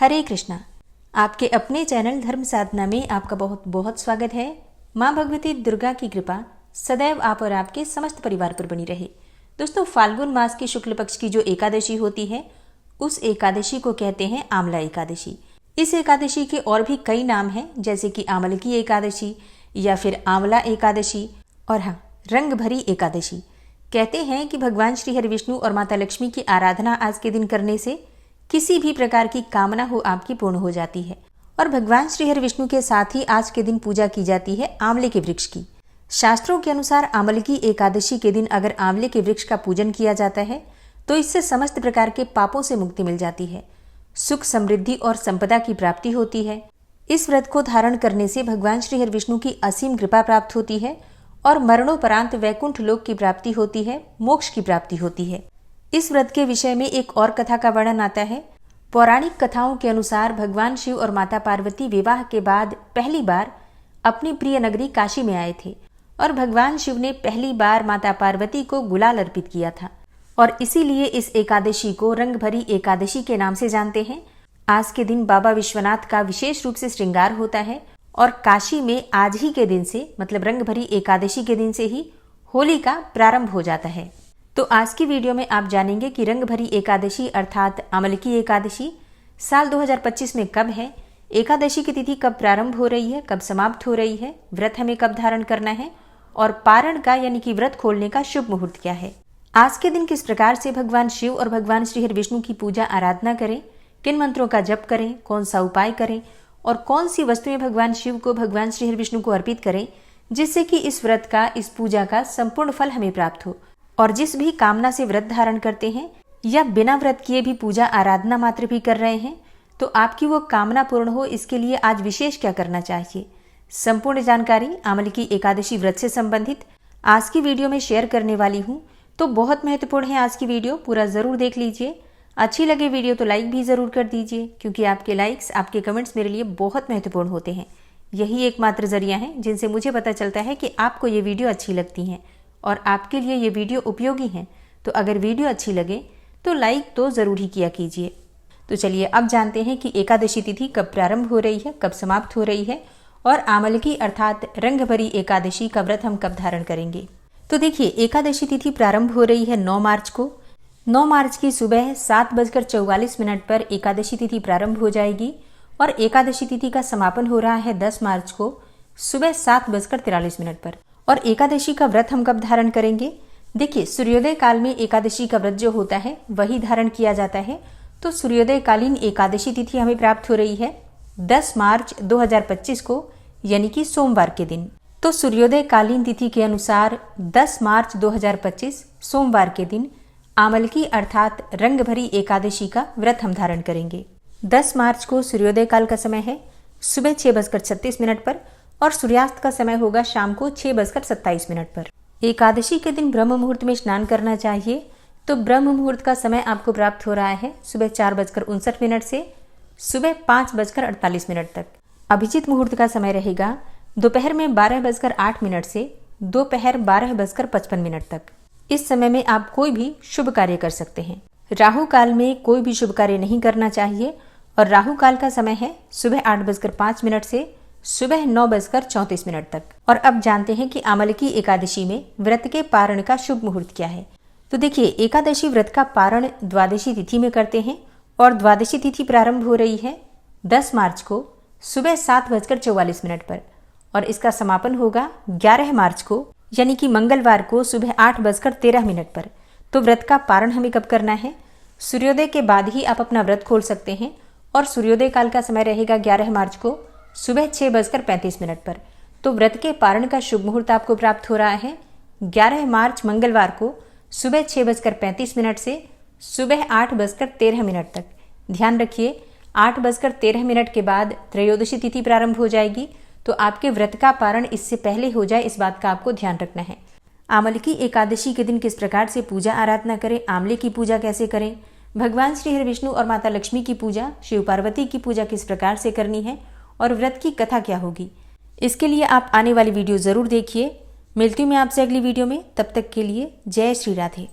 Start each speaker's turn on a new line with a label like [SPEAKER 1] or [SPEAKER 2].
[SPEAKER 1] हरे कृष्णा। आपके अपने चैनल धर्म साधना में आपका बहुत बहुत स्वागत है। माँ भगवती दुर्गा की कृपा सदैव आप और आपके समस्त परिवार पर बनी रहे। दोस्तों, फाल्गुन मास की शुक्ल पक्ष की जो एकादशी होती है उस एकादशी को कहते हैं आंवला एकादशी। इस एकादशी के और भी कई नाम हैं, जैसे कि आंवल की एकादशी या फिर आंवला एकादशी और हाँ, रंग भरी एकादशी। कहते हैं कि भगवान श्री हरि विष्णु और माता लक्ष्मी की आराधना आज के दिन करने से किसी भी प्रकार की कामना हो आपकी पूर्ण हो जाती है। और भगवान श्री हरि विष्णु के साथ ही आज के दिन पूजा की जाती है आंवले के वृक्ष की। शास्त्रों के अनुसार आंवल की एकादशी के दिन अगर आंवले के वृक्ष का पूजन किया जाता है तो इससे समस्त प्रकार के पापों से मुक्ति मिल जाती है, सुख समृद्धि और संपदा की प्राप्ति होती है। इस व्रत को धारण करने से भगवान श्री हरि विष्णु की असीम कृपा प्राप्त होती है और मरणोपरांत वैकुंठ लोक की प्राप्ति होती है, मोक्ष की प्राप्ति होती है। इस व्रत के विषय में एक और कथा का वर्णन आता है। पौराणिक कथाओं के अनुसार भगवान शिव और माता पार्वती विवाह के बाद पहली बार अपनी प्रिय नगरी काशी में आए थे और भगवान शिव ने पहली बार माता पार्वती को गुलाल अर्पित किया था और इसीलिए इस एकादशी को रंग भरी एकादशी के नाम से जानते हैं। आज के दिन बाबा विश्वनाथ का विशेष रूप से श्रृंगार होता है और काशी में आज ही के दिन से, मतलब रंग भरी एकादशी के दिन से ही होली का प्रारंभ हो जाता है। तो आज की वीडियो में आप जानेंगे कि रंग भरी एकादशी अर्थात आंवल की एकादशी साल 2025 में कब है, एकादशी की तिथि कब प्रारंभ हो रही है, कब समाप्त हो रही है, व्रत हमें कब धारण करना है और पारण का यानी कि व्रत खोलने का शुभ मुहूर्त क्या है। आज के दिन किस प्रकार से भगवान शिव और भगवान श्री हरि विष्णु की पूजा आराधना करें, किन मंत्रों का जप करें, कौन सा उपाय करें और कौन सी वस्तुएं भगवान शिव को, भगवान श्री हरि विष्णु को अर्पित करें, जिससे कि इस व्रत का, इस पूजा का संपूर्ण फल हमें प्राप्त हो। और जिस भी कामना से व्रत धारण करते हैं या बिना व्रत किए भी पूजा आराधना मात्र भी कर रहे हैं तो आपकी वो कामना पूर्ण हो, इसके लिए आज विशेष क्या करना चाहिए, संपूर्ण जानकारी आंवल की एकादशी व्रत से संबंधित आज की वीडियो में शेयर करने वाली हूँ। तो बहुत महत्वपूर्ण है आज की वीडियो, पूरा जरूर देख लीजिए। अच्छी लगे वीडियो तो लाइक भी जरूर कर दीजिए, क्योंकि आपके लाइक्स, आपके कमेंट्स मेरे लिए बहुत महत्वपूर्ण होते हैं। यही एकमात्र जरिया है जिनसे मुझे पता चलता है कि आपको ये वीडियो अच्छी लगती है और आपके लिए ये वीडियो उपयोगी है। तो अगर वीडियो अच्छी लगे तो लाइक तो जरूर ही किया कीजिए। तो चलिए अब जानते हैं कि एकादशी तिथि कब प्रारंभ हो रही है, कब समाप्त हो रही है और आंवल की अर्थात रंग भरी एकादशी का व्रत हम कब धारण करेंगे। तो देखिए, एकादशी तिथि प्रारंभ हो रही है 9 मार्च को। 9 मार्च की सुबह 7:44 पर एकादशी तिथि प्रारंभ हो जाएगी और एकादशी तिथि का समापन हो रहा है 10 मार्च को सुबह 7:43 पर। और एकादशी का व्रत हम कब धारण करेंगे? देखिए, सूर्योदय काल में एकादशी का व्रत जो होता है वही धारण किया जाता है। तो सूर्योदय कालीन एकादशी तिथि हमें प्राप्त हो रही है 10 मार्च 2025 को, यानी कि सोमवार के दिन। तो सूर्योदय कालीन तिथि के अनुसार 10 मार्च 2025 सोमवार के दिन आंवल की अर्थात रंग भरी एकादशी का व्रत हम धारण करेंगे। 10 मार्च को सूर्योदय काल का समय है सुबह 6:36 पर और सूर्यास्त का समय होगा शाम को 6:27 पर। एकादशी के दिन ब्रह्म मुहूर्त में स्नान करना चाहिए। तो ब्रह्म मुहूर्त का समय आपको प्राप्त हो रहा है सुबह 4:59 से सुबह 5:48 तक। अभिजीत मुहूर्त का समय रहेगा दोपहर में 12:08 से दोपहर 12:55 तक। इस समय में आप कोई भी शुभ कार्य कर सकते हैं। राहु काल में कोई भी शुभ कार्य नहीं करना चाहिए और राहु काल का समय है सुबह 8:05 से सुबह 9:34 तक। और अब जानते हैं कि आंवल की एकादशी में व्रत के पारण का शुभ मुहूर्त क्या है। तो देखिए, एकादशी व्रत का पारण द्वादशी तिथि में करते हैं और द्वादशी तिथि प्रारंभ हो रही है 10 मार्च को सुबह 7:44 पर और इसका समापन होगा 11 मार्च को, यानी कि मंगलवार को सुबह 8:13 पर। तो व्रत का पारण हमें कब करना है? सूर्योदय के बाद ही आप अपना व्रत खोल सकते हैं और सूर्योदय काल का समय रहेगा 11 मार्च को सुबह 6:35 पर। तो व्रत के पारण का शुभ मुहूर्त आपको प्राप्त हो रहा है 11 मार्च मंगलवार को सुबह 6:35 से सुबह 8:13 तक। ध्यान रखिए, 8:13 के बाद त्रयोदशी तिथि प्रारंभ हो जाएगी। तो आपके व्रत का पारण इससे पहले हो जाए, इस बात का आपको ध्यान रखना है। आंवल की एकादशी के दिन किस प्रकार से पूजा आराधना करें, आंवले की पूजा कैसे करें, भगवान श्री हरि विष्णु और माता लक्ष्मी की पूजा, शिव पार्वती की पूजा किस प्रकार से करनी है और व्रत की कथा क्या होगी, इसके लिए आप आने वाली वीडियो जरूर देखिए। मिलती हूँ मैं आपसे अगली वीडियो में, तब तक के लिए जय श्री राधे।